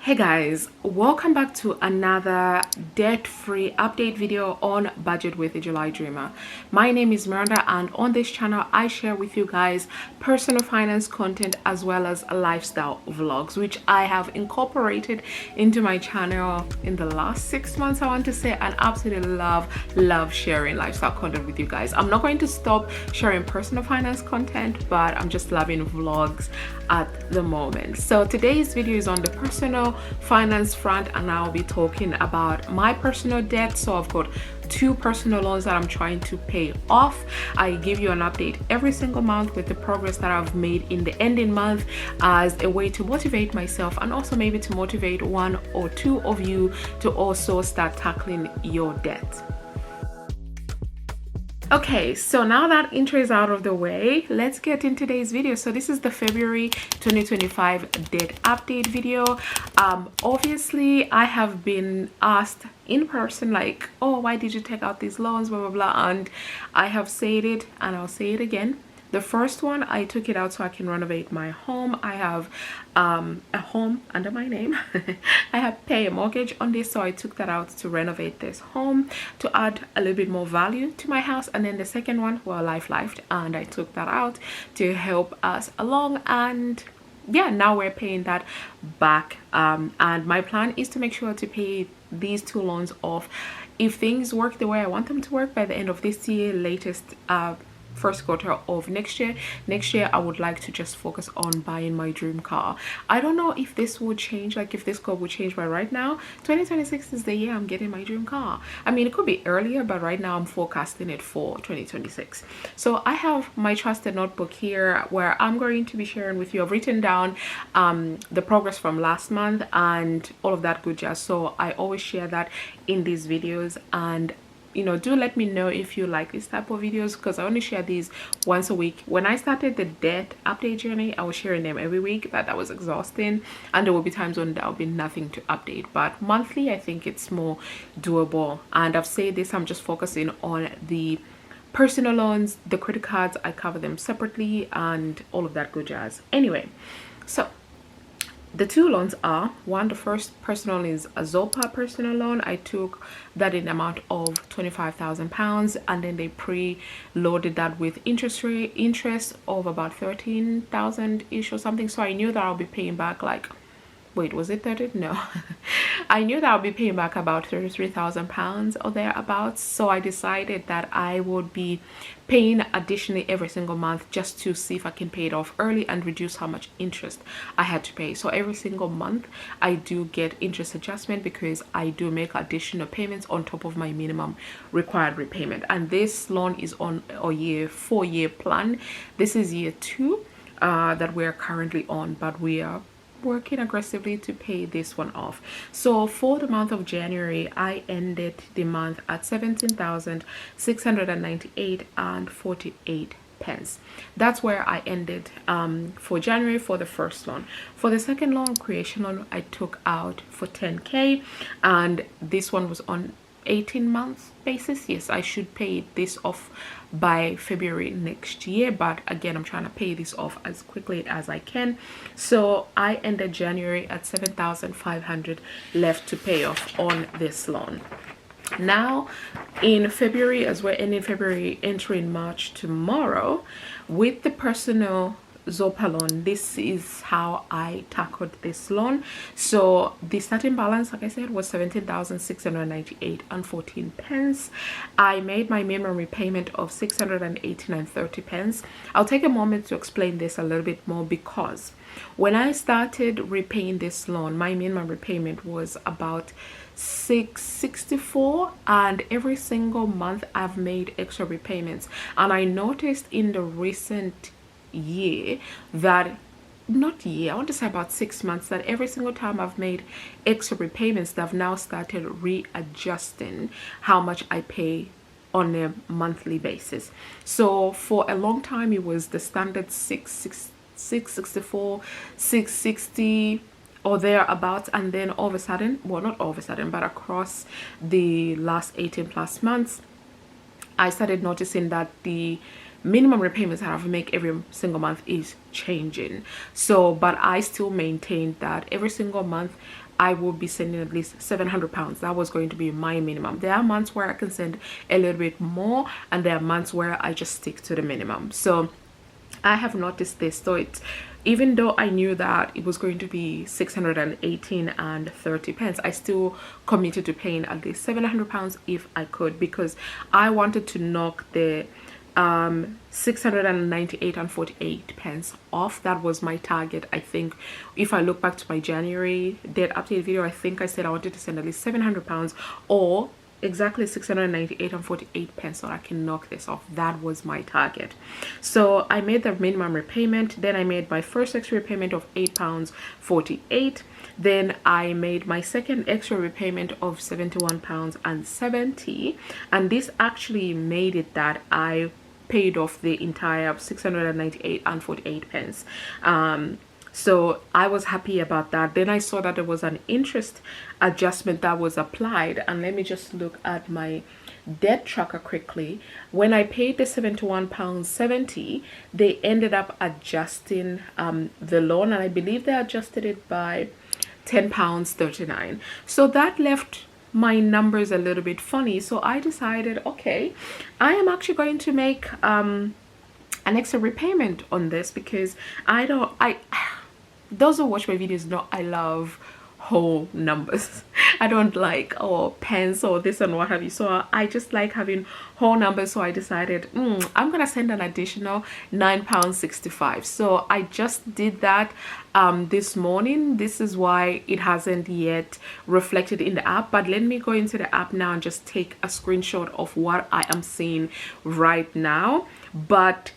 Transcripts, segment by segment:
Hey guys, welcome back to another debt-free update video on Budget with a July Dreamer. My name is Miranda, and on this channel I share with you guys personal finance content as well as lifestyle vlogs, which I have incorporated into my channel in the last 6 months, I want to say, and absolutely love sharing lifestyle content with you guys. I'm not going to stop sharing personal finance content, but I'm just loving vlogs at the moment. So today's video is on the personal finance front, and I'll be talking about my personal debt. So I've got 2 personal loans that I'm trying to pay off. I give you an update every single month with the progress that I've made in the ending month as a way to motivate myself, and also maybe to motivate 1 or 2 of you to also start tackling your debt. Okay, so now that intro is out of the way, let's get into today's video. So this is the February 2025 debt update video. Obviously I have been asked in person, like, oh, why did you take out these loans, blah blah blah, and I have said it and I'll say it again. The first one, I took it out so I can renovate my home. I have a home under my name. I have pay a mortgage on this, so I took that out to renovate this home to add a little bit more value to my house. And then the second one, well, life lifed, and I took that out to help us along. And yeah, now we're paying that back. And my plan is to make sure to pay these 2 loans off, if things work the way I want them to work, by the end of this year, latest first quarter of next year. Next year I would like to just focus on buying my dream car. I don't know if this would change, like if this goal would change, but right now 2026 is the year I'm getting my dream car. I mean, it could be earlier, but right now I'm forecasting it for 2026. So I have my trusted notebook here where I'm going to be sharing with you. I've written down the progress from last month and all of that good jazz, so I always share that in these videos. And you know, do let me know if you like this type of videos, because I only share these once a week. When I started the debt update journey, I was sharing them every week, but that was exhausting, and there will be times when there will be nothing to update. But monthly, I think it's more doable. And I've said this, I'm just focusing on the personal loans. The credit cards, I cover them separately, and all of that good jazz. Anyway, so the 2 loans are, one, the first personal loan is a Zopa personal loan. I took that in the amount of £25,000, and then they pre-loaded that with interest of about 13,000 ish or something. So I knew that I'll be paying back, like, wait, was it 30? No. I knew that I'll be paying back about £33,000 or thereabouts. So I decided that I would be paying additionally every single month, just to see if I can pay it off early and reduce how much interest I had to pay. So every single month I do get interest adjustment, because I do make additional payments on top of my minimum required repayment. And this loan is on a 4-year plan. This is year 2 that we're currently on, but we are working aggressively to pay this one off. So for the month of January, I ended the month at 17,698 and 48 pence. That's where I ended for January for the first loan. For the second loan, creation loan, I took out for 10k, and this one was on 18 months basis. Yes, I should pay this off by February next year, but again, I'm trying to pay this off as quickly as I can. So I ended January at 7,500 left to pay off on this loan. Now in February, as we're ending February, entering March tomorrow, with the personal Zopa loan, this is how I tackled this loan. So the starting balance, like I said, was 17,698 and 14 pence. I made my minimum repayment of 618 and 30 pence. I'll take a moment to explain this a little bit more, because when I started repaying this loan, my minimum repayment was about 664, and every single month I've made extra repayments. And I noticed in the recent year that, not year, I want to say about 6 months, that every single time I've made extra repayments, they've now started readjusting how much I pay on a monthly basis. So for a long time it was the standard 664, 660 or thereabouts, and then all of a sudden, well, not all of a sudden, but across the last 18 plus months, I started noticing that the minimum repayments that I have to make every single month is changing. So but I still maintained that every single month I will be sending at least 700 pounds. That was going to be my minimum. There are months where I can send a little bit more, and there are months where I just stick to the minimum. So I have noticed this. So it's, even though I knew that it was going to be 618 and 30 pence, I still committed to paying at least 700 pounds if I could, because I wanted to knock the 698 and 48 pence off. That was my target. I think if I look back to my January debt update video, I think I said I wanted to send at least 700 pounds or exactly 698 and 48 pence so I can knock this off. That was my target. So I made the minimum repayment. Then I made my first extra repayment of £8.48. Then I made my second extra repayment of £71.70, and this actually made it that I paid off the entire 698 and 48 pence. So I was happy about that. Then I saw that there was an interest adjustment that was applied, and let me just look at my debt tracker quickly. When I paid the £71.70, they ended up adjusting the loan, and I believe they adjusted it by £10.39. So that left my numbers a little bit funny. So I decided, okay, I am actually going to make an extra repayment on this, because those who watch my videos know I love whole numbers. I don't like pence or this and what have you. So I just like having whole numbers. So I decided I'm gonna send an additional £9.65. So I just did that this morning. This is why it hasn't yet reflected in the app, but let me go into the app now and just take a screenshot of what I am seeing right now. But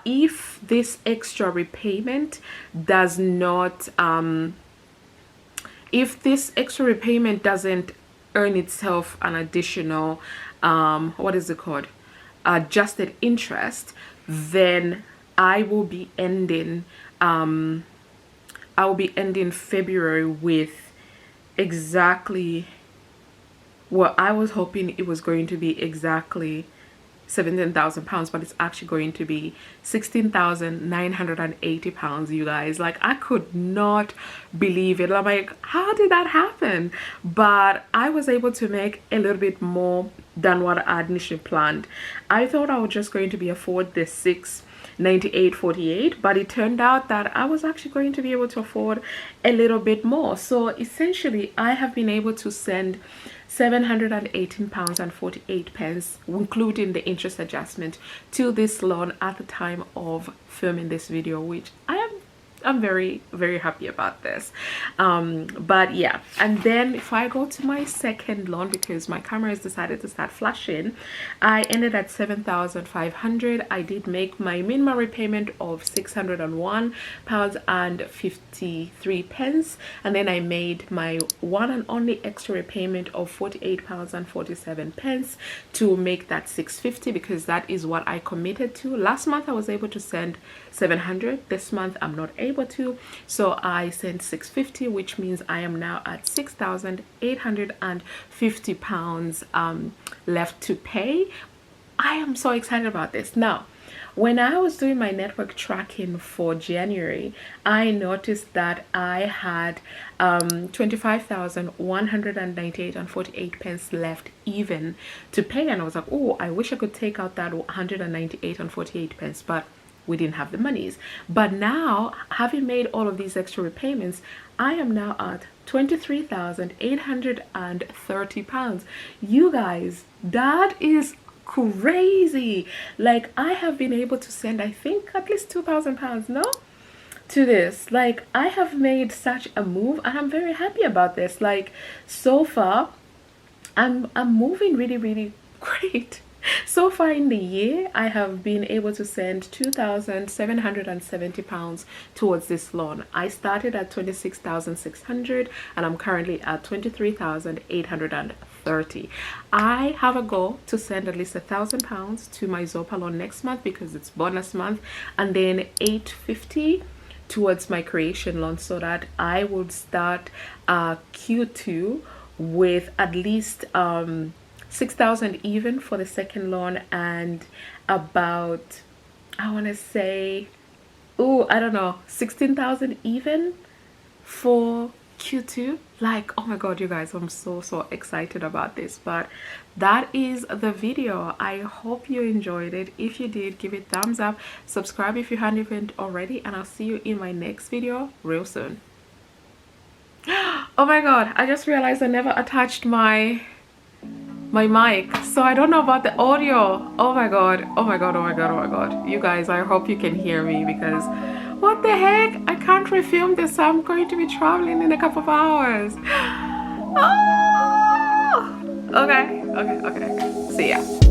if this extra repayment does not if this extra repayment doesn't earn itself an additional what is it called, adjusted interest, then I will be ending February with exactly what I was hoping it was going to be, exactly £17,000, but it's actually going to be £16,980, you guys. Like, I could not believe it. I'm like, how did that happen? But I was able to make a little bit more than what I initially planned. I thought I was just going to be afford the £698.48, but it turned out that I was actually going to be able to afford a little bit more. So essentially I have been able to send £718.48, including the interest adjustment, to this loan at the time of filming this video, which I'm very, very happy about this. But yeah, and then if I go to my second loan, because my camera has decided to start flashing, I ended at 7,500. I did make my minimum repayment of £601.53, and then I made my one and only extra repayment of £48.47 to make that 650, because that is what I committed to. Last month I was able to send 700. This month I'm not able to, so I sent 650, which means I am now at £6,850 left to pay. I am so excited about this. Now, when I was doing my network tracking for January, I noticed that I had 25,198.48 left even to pay, and I was like, oh, I wish I could take out that 198.48, but we didn't have the monies. But now, having made all of these extra repayments, I am now at £23,830. You guys, that is crazy. Like, I have been able to send, I think, at least £2,000, no, to this. Like, I have made such a move, and I'm very happy about this. Like, so far I'm moving really, really great. So far in the year, I have been able to send £2,770 towards this loan. I started at 26,600 and I'm currently at 23,830. I have a goal to send at least £1,000 to my Zopa loan next month, because it's bonus month, and then $850 towards my creation loan, so that I would start Q2 with at least 6,000 even for the second loan, and about I want to say, oh, I don't know, 16,000 even for Q2. Like, oh my god, you guys, I'm so excited about this. But that is the video. I hope you enjoyed it. If you did, give it thumbs up, subscribe if you haven't already, and I'll see you in my next video real soon. Oh my god, I just realized I never attached my mic, so I don't know about the audio. Oh my god, oh my god, oh my god, oh my god, you guys, I hope you can hear me, because what the heck, I can't refilm this. I'm going to be traveling in a couple of hours. Oh! Okay, see ya.